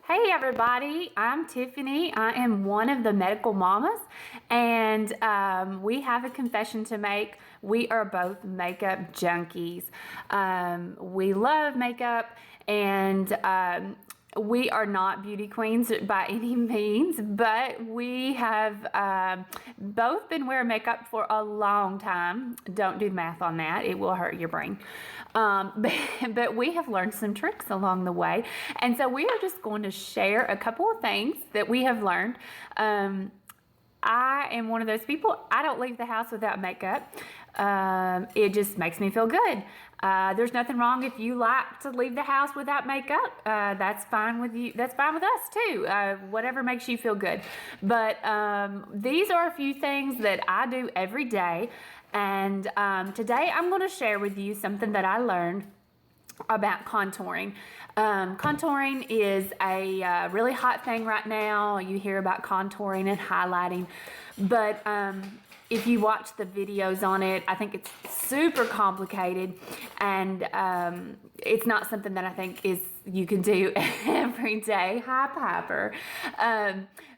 Hey everybody, I'm Tiffany. I am one of the medical mamas, and we have a confession to make. We are both makeup junkies. We love makeup, and we are not beauty queens by any means, but we have both been wearing makeup for a long time. Don't do math on that. It will hurt your brain. But we have learned some tricks along the way. And so we are just going to share a couple of things that we have learned. I am one of those people, I don't leave the house without makeup. It just makes me feel good. There's nothing wrong if you like to leave the house without makeup. That's fine with you. That's fine with us too. Whatever makes you feel good. But these are a few things that I do every day. And today I'm going to share with you something that I learned about contouring. Contouring is a really hot thing right now. You hear about contouring and highlighting, but if you watch the videos on it, I think it's super complicated, and it's not something that I think you can do every day. Hi, Piper.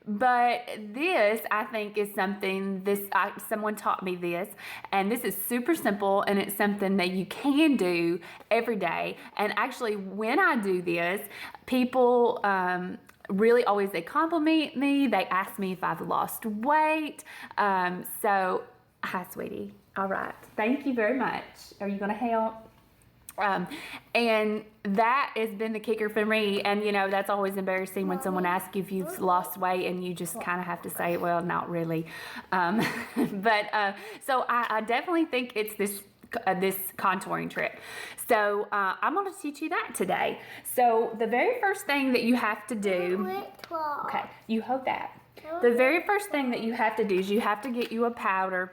But this, I think, is something, someone taught me this, and this is super simple, and it's something that you can do every day. And actually, when I do this, people really always, they compliment me. They ask me if I've lost weight. So, hi, sweetie. All right. Thank you very much. Are you going to help? And that has been the kicker for me. And, you know, that's always embarrassing when someone asks you if you've lost weight and you just kind of have to say, well, not really. So I definitely think it's this contouring trick. So I'm going to teach you that today. So the very first thing that you have to do, okay, you hold that. The very first thing that you have to do is you have to get you a powder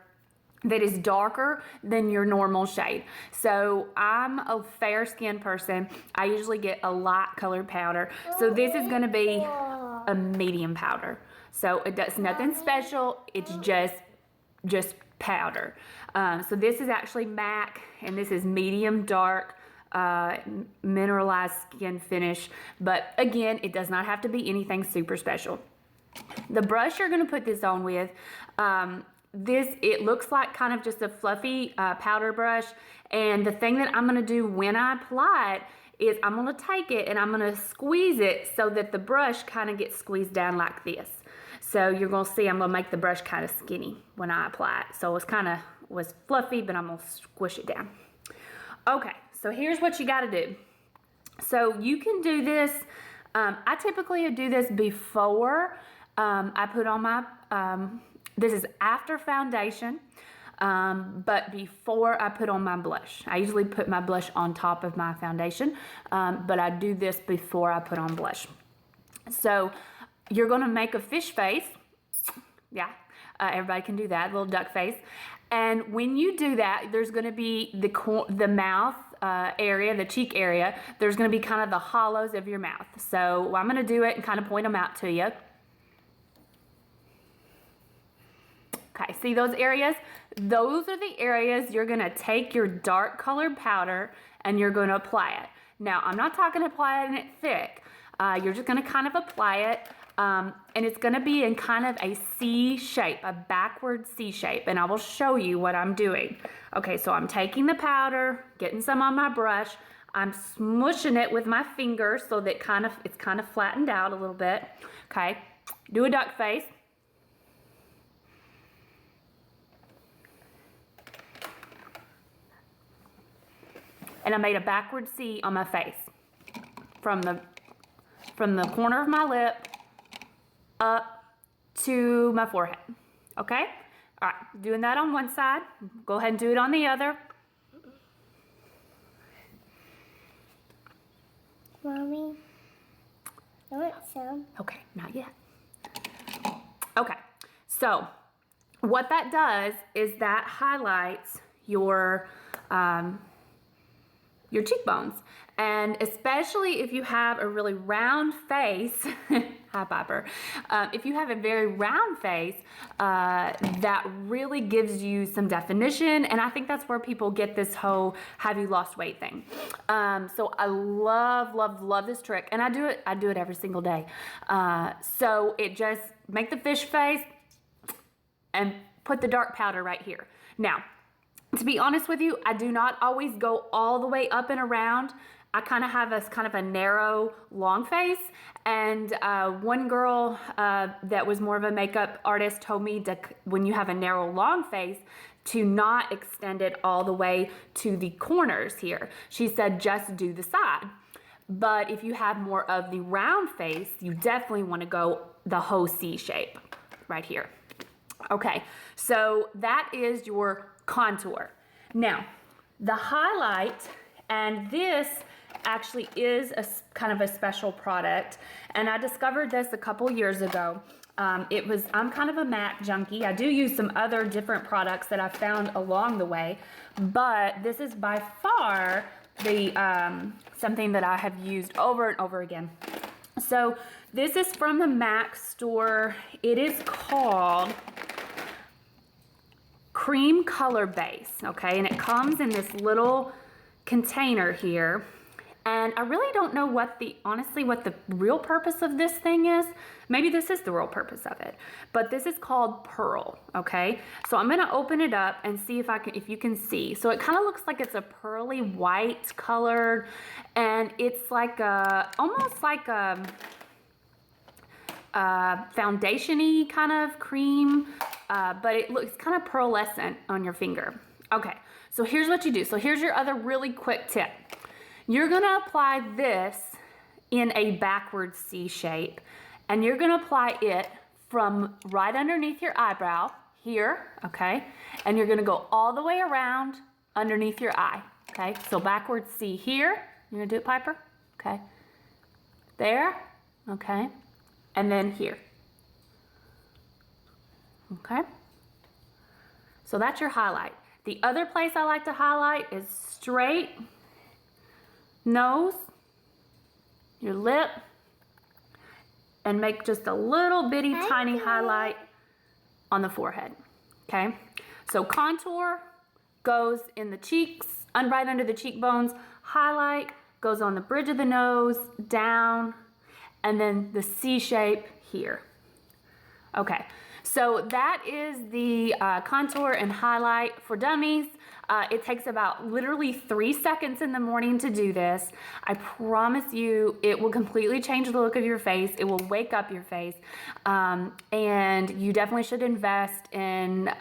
that is darker than your normal shade. So I'm a fair skinned person. I usually get a light colored powder. So this is going to be a medium powder. So it does nothing special. It's just powder. So this is actually MAC, and this is medium dark mineralized skin finish. But again, it does not have to be anything super special. The brush you're going to put this on with, it looks like kind of just a fluffy powder brush, and the thing that I'm going to do when I apply it is I'm going to take it and I'm going to squeeze it so that the brush kind of gets squeezed down like this. So you're going to see I'm going to make the brush kind of skinny when I apply it. So it's kind of was fluffy, but I'm going to squish it down. Okay, so here's what you got to do. So you can do this. I typically do this before I put on my this is after foundation, but before I put on my blush. I usually put my blush on top of my foundation, but I do this before I put on blush. So you're going to make a fish face. Yeah, everybody can do that, little duck face. And when you do that, there's going to be the mouth area, the cheek area. There's going to be kind of the hollows of your mouth. So I'm going to do it and kind of point them out to you. Okay, see those areas? Those are the areas you're going to take your dark colored powder and you're going to apply it. Now, I'm not talking applying it thick. You're just going to kind of apply it, and it's going to be in kind of a C shape, a backward C shape, and I will show you what I'm doing. Okay, so I'm taking the powder, getting some on my brush. I'm smushing it with my fingers so that it's kind of flattened out a little bit. Okay, do a duck face. And I made a backward C on my face from the corner of my lip up to my forehead. Okay? All right, doing that on one side. Go ahead and do it on the other. Mommy, I want some. Okay, not yet. Okay, so what that does is that highlights your cheekbones, and especially if you have a really round face Hi, Piper. If you have a very round face, that really gives you some definition, and I think that's where people get this whole "have you lost weight" thing. So I love this trick, and I do it every single day. So it just make the fish face and put the dark powder right here. Now, to be honest with you, I do not always go all the way up and around. I kind of have a narrow, long face, and one girl that was more of a makeup artist told me when you have a narrow, long face, to not extend it all the way to the corners here. She said just do the side. But if you have more of the round face, you definitely want to go the whole C shape right here. Okay, so that is your contour. Now, the highlight, and this actually is kind of a special product, and I discovered this a couple years ago. I'm kind of a MAC junkie. I do use some other different products that I found along the way, but this is by far the something that I have used over and over again. So this is from the MAC store. It is called Cream Color Base, okay? And it comes in this little container here. And I really don't know honestly what the real purpose of this thing is. Maybe this is the real purpose of it. But this is called Pearl, okay? So I'm gonna open it up and see if you can see. So it kind of looks like it's a pearly white colored, and it's like almost like a foundation-y kind of cream, but it looks kind of pearlescent on your finger. Okay, so here's what you do. So here's your other really quick tip. You're gonna apply this in a backwards C shape, and you're gonna apply it from right underneath your eyebrow here, okay? And you're gonna go all the way around underneath your eye, okay? So backwards C here. You're gonna do it, Piper? Okay. There, okay. And then here. Okay? So that's your highlight. The other place I like to highlight is straight nose, your lip, and make just a little bitty tiny highlight on the forehead. Okay? So contour goes in the cheeks, right under the cheekbones. Highlight goes on the bridge of the nose, down, and then the C shape here. Okay, so that is the contour and highlight for dummies. It takes about literally 3 seconds in the morning to do this. I promise you it will completely change the look of your face. It will wake up your face. And you definitely should invest in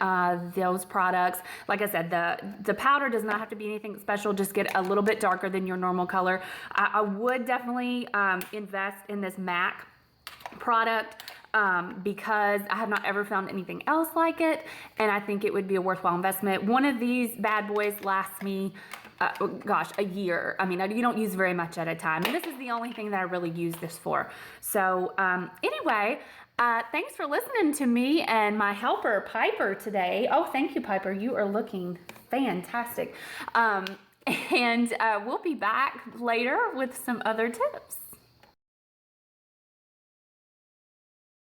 those products. Like I said, the powder does not have to be anything special. Just get a little bit darker than your normal color. I would definitely invest in this MAC product. Because I have not ever found anything else like it, and I think it would be a worthwhile investment. One of these bad boys lasts me, a year. I mean, you don't use very much at a time, and this is the only thing that I really use this for. So anyway, thanks for listening to me and my helper, Piper, today. Oh, thank you, Piper. You are looking fantastic. And we'll be back later with some other tips.